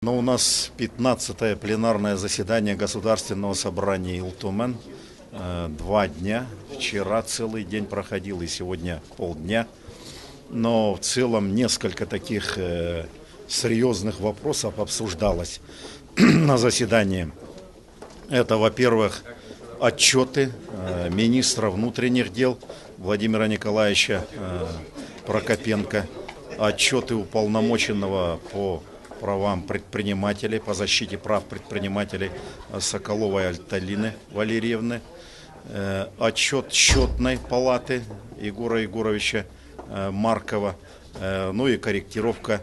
Но у нас 15-е пленарное заседание Государственного собрания Илтумен. 2 дня. Вчера целый день проходил и сегодня полдня. Но в целом несколько таких серьезных вопросов обсуждалось на заседании. Это, во-первых, отчеты министра внутренних дел Владимира Николаевича Прокопенко, отчеты уполномоченного по правам предпринимателей, по защите прав предпринимателей Соколовой Альталины Валерьевны, отчет счетной палаты Егора Егоровича Маркова, ну и корректировка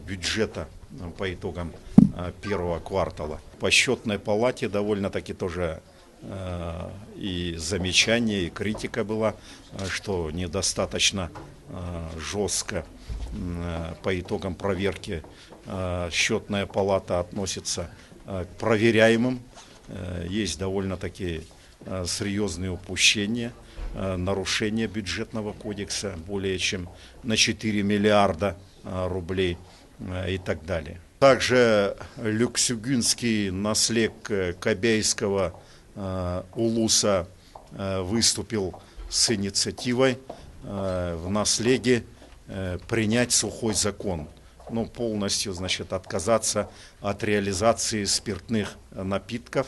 бюджета по итогам первого квартала. По счетной палате довольно-таки тоже и замечание, и критика была, что недостаточно жестко по итогам проверки счетная палата относится к проверяемым. Есть довольно-таки серьезные упущения, нарушения бюджетного кодекса более чем на 4 миллиарда рублей и так далее. Также люксюгинский наслед Кобяйского улуса выступил с инициативой в наследие принять сухой закон. Ну, полностью, значит, отказаться от реализации спиртных напитков.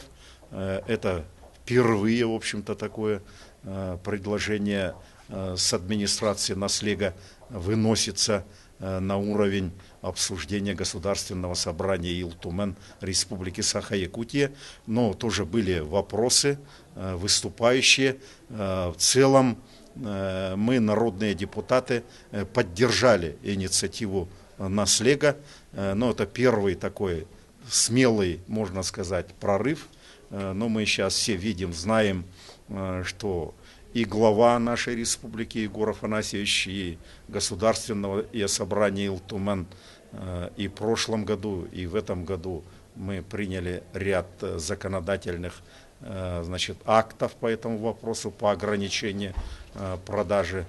Это впервые, в общем-то, такое предложение с администрации наслега выносится на уровень обсуждения Государственного собрания Илтумен Республики Саха-Якутия. Но тоже были вопросы, выступающие. В целом мы, народные депутаты, поддержали инициативу наслега. Но это первый такой смелый, можно сказать, прорыв. Но мы сейчас все видим, знаем, что и глава нашей республики Егор Афанасьевич, и Государственного собрания Илтумен и в прошлом году, и в этом году мы приняли ряд законодательных, значит, актов по этому вопросу, по ограничению продажи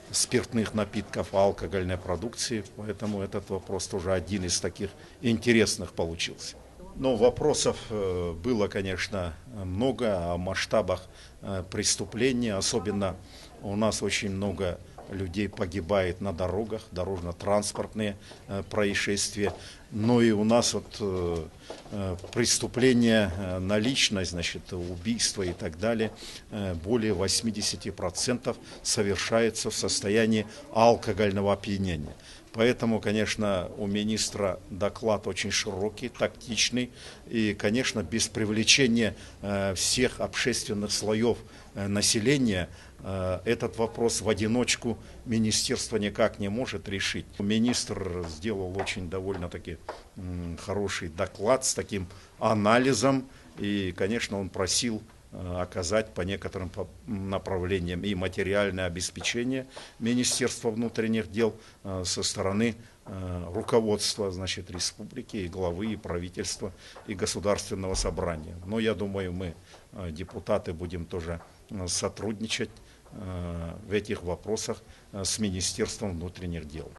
спиртных напитков, алкогольной продукции. Поэтому этот вопрос тоже один из таких интересных получился. Но вопросов было, конечно, много о масштабах преступления. Особенно у нас очень много людей погибает на дорогах, дорожно-транспортные происшествия. Но и у нас вот преступления на личность, значит, убийства и так далее, более 80% совершается в состоянии алкогольного опьянения. Поэтому, конечно, у министра доклад очень широкий, тактичный и, конечно, без привлечения всех общественных слоев населения этот вопрос в одиночку министерство никак не может решить. Министр сделал очень довольно-таки хороший доклад с таким анализом и, конечно, он просил оказать по некоторым направлениям и материальное обеспечение Министерства внутренних дел со стороны руководства, значит, республики, и главы, и правительства, и Государственного собрания. Но я думаю, мы, депутаты, будем тоже сотрудничать в этих вопросах с Министерством внутренних дел.